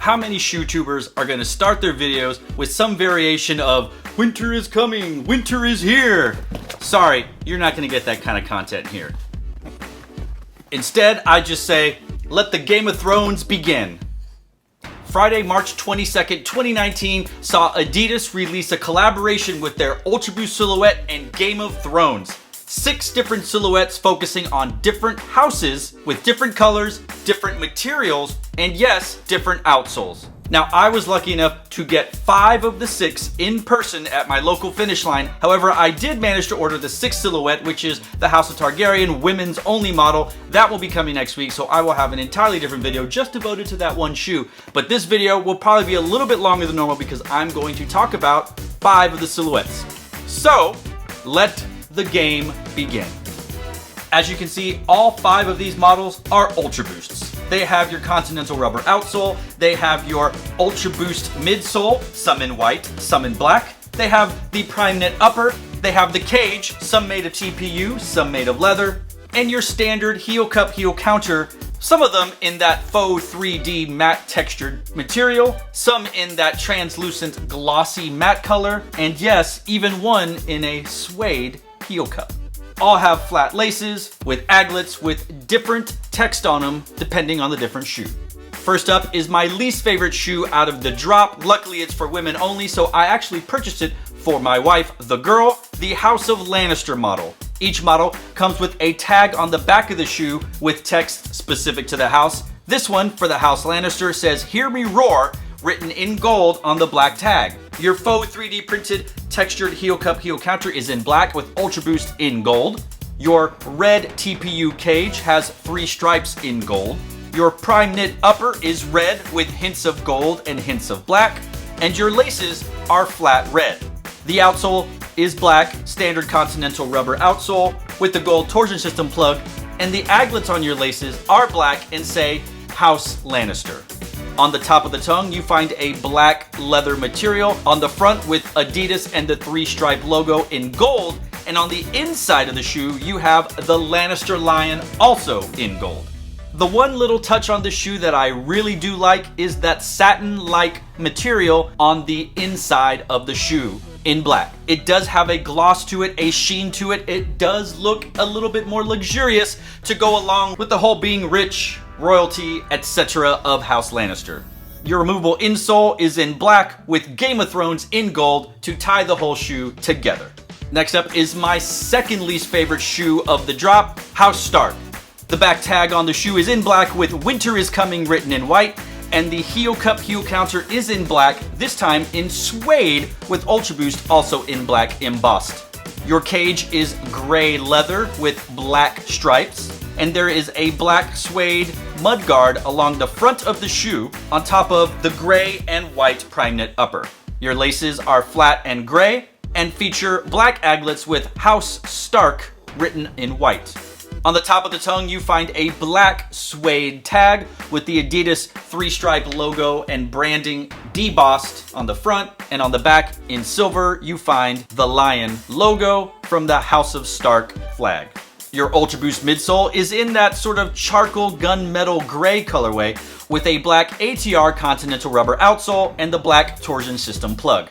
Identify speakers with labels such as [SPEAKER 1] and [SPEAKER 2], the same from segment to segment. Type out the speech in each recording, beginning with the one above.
[SPEAKER 1] how many shoe tubers are going to start their videos with some variation of winter is coming, winter is here. Sorry, you're not going to get that kind of content here. Instead, I just say, let the Game of Thrones begin. Friday, March 22nd, 2019 saw Adidas release a collaboration with their Ultra Boost silhouette and Game of Thrones. 6 different silhouettes focusing on different houses with different colors, different materials, and yes, different outsoles. Now, I was lucky enough to get 5 of the 6 in person at my local Finish line. However, I did manage to order the 6th silhouette, which is the House of Targaryen women's only model. That will be coming next week, so I will have an entirely different video just devoted to that one shoe. But this video will probably be a little bit longer than normal because I'm going to talk about 5 of the silhouettes. So, let the game begin. As you can see, all 5 of these models are Ultra Boosts. They have your Continental rubber outsole, they have your Ultra Boost midsole, some in white, some in black. They have the Primeknit upper, they have the cage, some made of TPU, some made of leather, and your standard heel cup, heel counter, some of them in that faux 3D matte textured material, some in that translucent glossy matte color, and yes, even one in a suede heel cup. All have flat laces with aglets with different text on them depending on the different shoe. First up is my least favorite shoe out of the drop. Luckily it's for women only, so I actually purchased it for my wife, the girl, the House of Lannister model. Each model comes with a tag on the back of the shoe with text specific to the house. This one for the House Lannister says, "Hear me roar," written in gold on the black tag. Your faux 3D printed textured heel cup, heel counter is in black with Ultra Boost in gold. Your red TPU cage has 3 stripes in gold. Your Primeknit upper is red with hints of gold and hints of black. And your laces are flat red. The outsole is black, standard Continental rubber outsole with the gold torsion system plug. And the aglets on your laces are black and say House Lannister. On the top of the tongue, you find a black leather material on the front with Adidas and the 3-stripe logo in gold. And on the inside of the shoe, you have the Lannister lion also in gold. The one little touch on the shoe that I really do like is that satin-like material on the inside of the shoe in black. It does have a gloss to it, a sheen to it. It does look a little bit more luxurious to go along with the whole being rich, royalty, etc. of House Lannister. Your removable insole is in black with Game of Thrones in gold to tie the whole shoe together. Next up is my second least favorite shoe of the drop, House Stark. The back tag on the shoe is in black with Winter is Coming written in white, and the heel cup, heel counter is in black, this time in suede with Ultra Boost also in black embossed. Your cage is gray leather with black stripes, and there is a black suede mudguard along the front of the shoe on top of the gray and white Primeknit upper. Your laces are flat and gray and feature black aglets with House Stark written in white. On the top of the tongue, you find a black suede tag with the Adidas 3-stripe logo and branding debossed on the front, and on the back in silver, you find the lion logo from the House of Stark flag. Your Ultra Boost midsole is in that sort of charcoal gunmetal gray colorway with a black ATR Continental rubber outsole and the black torsion system plug.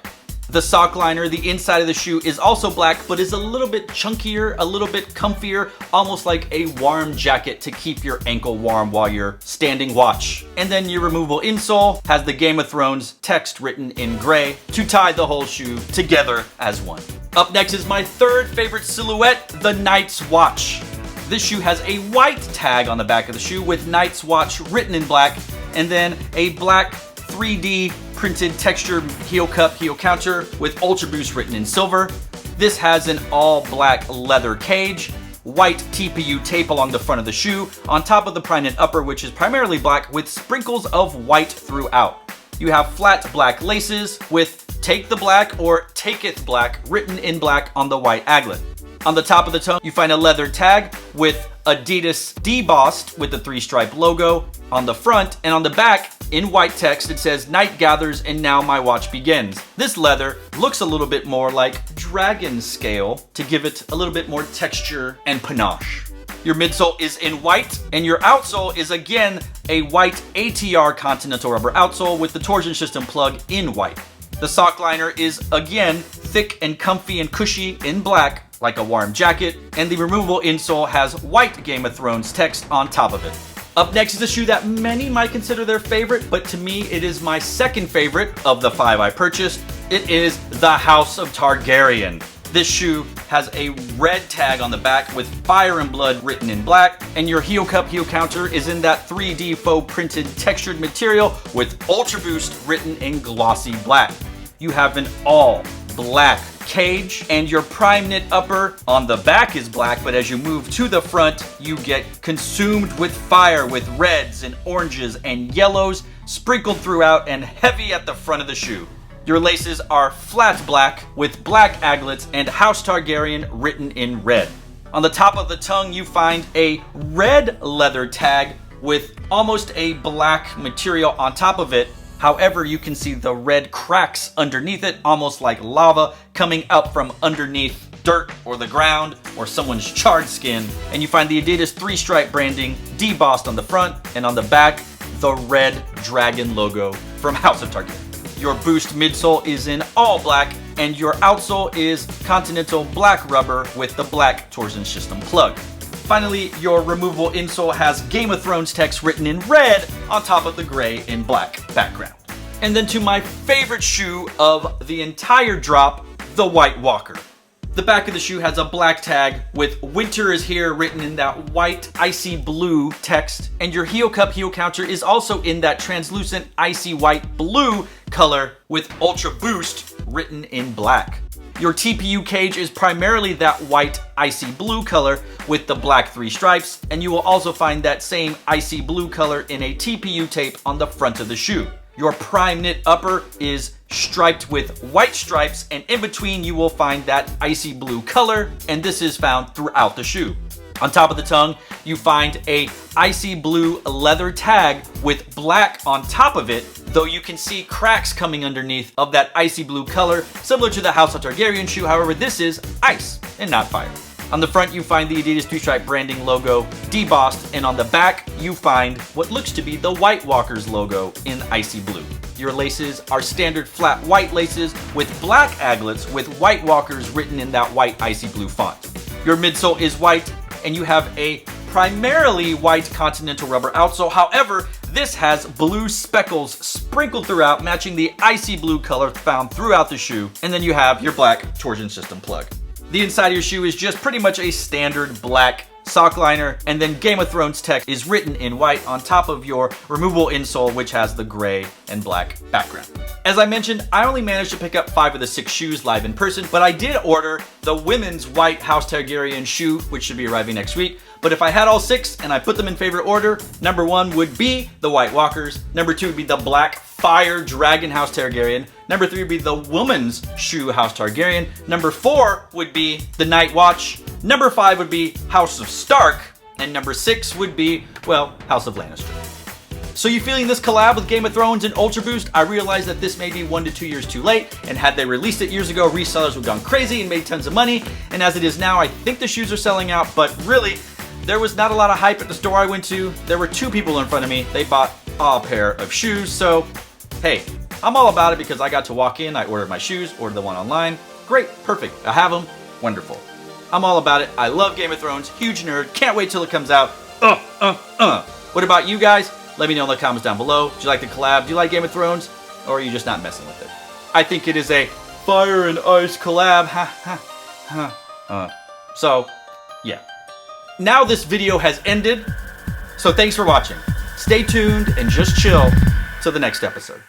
[SPEAKER 1] The sock liner, the inside of the shoe, is also black, but is a little bit chunkier, a little bit comfier, almost like a warm jacket to keep your ankle warm while you're standing watch. And then your removable insole has the Game of Thrones text written in gray to tie the whole shoe together as one. Up next is my third favorite silhouette, the Night's Watch. This shoe has a white tag on the back of the shoe with Night's Watch written in black, and then a black 3D printed textured heel cup, heel counter with Ultra Boost written in silver. This has an all black leather cage, white TPU tape along the front of the shoe, on top of the Primeknit upper, which is primarily black with sprinkles of white throughout. You have flat black laces with Take the Black or Taketh Black written in black on the white aglet. On the top of the tongue, you find a leather tag with Adidas debossed with the 3-stripe logo on the front, and on the back, in white text, it says, "Night gathers and now my watch begins." This leather looks a little bit more like dragon scale to give it a little bit more texture and panache. Your midsole is in white, and your outsole is again a white ATR Continental Rubber outsole with the torsion system plug in white. The sock liner is again thick and comfy and cushy in black, like a warm jacket, and the removable insole has white Game of Thrones text on top of it. Up next is a shoe that many might consider their favorite, but to me it is my second favorite of the 5 I purchased. It is the House of Targaryen. This shoe has a red tag on the back with fire and blood written in black, and your heel cup heel counter is in that 3D faux printed textured material with Ultra Boost written in glossy black. You have an all black cage, and your Primeknit upper on the back is black, but as you move to the front, you get consumed with fire with reds and oranges and yellows sprinkled throughout and heavy at the front of the shoe. Your laces are flat black with black aglets and House Targaryen written in red. On the top of the tongue, you find a red leather tag with almost a black material on top of it. However, you can see the red cracks underneath it, almost like lava coming up from underneath dirt or the ground or someone's charred skin. And you find the Adidas 3-stripe branding debossed on the front, and on the back, the red dragon logo from House of Targaryen. Your Boost midsole is in all black, and your outsole is Continental black rubber with the black torsion system plug. Finally, your removable insole has Game of Thrones text written in red on top of the gray and black background. And then to my favorite shoe of the entire drop, the White Walker. The back of the shoe has a black tag with "Winter is here" written in that white icy blue text, and your heel cup heel counter is also in that translucent icy white blue color with Ultra Boost written in black. Your TPU cage is primarily that white icy blue color with the black 3 stripes, and you will also find that same icy blue color in a TPU tape on the front of the shoe. Your Primeknit upper is striped with white stripes, and in between you will find that icy blue color, and this is found throughout the shoe. On top of the tongue, you find a icy blue leather tag with black on top of it, though you can see cracks coming underneath of that icy blue color, similar to the House of Targaryen shoe. However, this is ice and not fire. On the front, you find the Adidas 3-stripe branding logo debossed, and on the back, you find what looks to be the White Walker's logo in icy blue. Your laces are standard flat white laces with black aglets with White Walkers written in that white icy blue font. Your midsole is white, and you have a primarily white Continental Rubber outsole. However, this has blue speckles sprinkled throughout, matching the icy blue color found throughout the shoe. And then you have your black torsion system plug. The inside of your shoe is just pretty much a standard black sock liner, and then Game of Thrones text is written in white on top of your removable insole, which has the gray and black background. As I mentioned, I only managed to pick up 5 of the 6 shoes live in person, but I did order the women's white House Targaryen shoe, which should be arriving next week. But if I had all 6 and I put them in favorite order, number 1 would be the White Walkers, number 2 would be the black Fire Dragon House Targaryen, number 3 would be the woman's shoe House Targaryen, number 4 would be the Night Watch, number 5 would be House of Stark, and number 6 would be, well, House of Lannister. So you feeling this collab with Game of Thrones and Ultra Boost? I realize that this may be 1 to 2 years too late, and had they released it years ago, resellers would have gone crazy and made tons of money, and as it is now, I think the shoes are selling out, but really, there was not a lot of hype at the store I went to. There were 2 people in front of me. They bought a pair of shoes, so hey, I'm all about it because I got to walk in, I ordered my shoes, ordered the one online. Great, perfect, I have them, wonderful. I'm all about it. I love Game of Thrones, huge nerd, can't wait till it comes out. What about you guys? Let me know in the comments down below. Do you like the collab? Do you like Game of Thrones? Or are you just not messing with it? I think it is a fire and ice collab. So, yeah. Now this video has ended, so thanks for watching. Stay tuned and just chill till the next episode.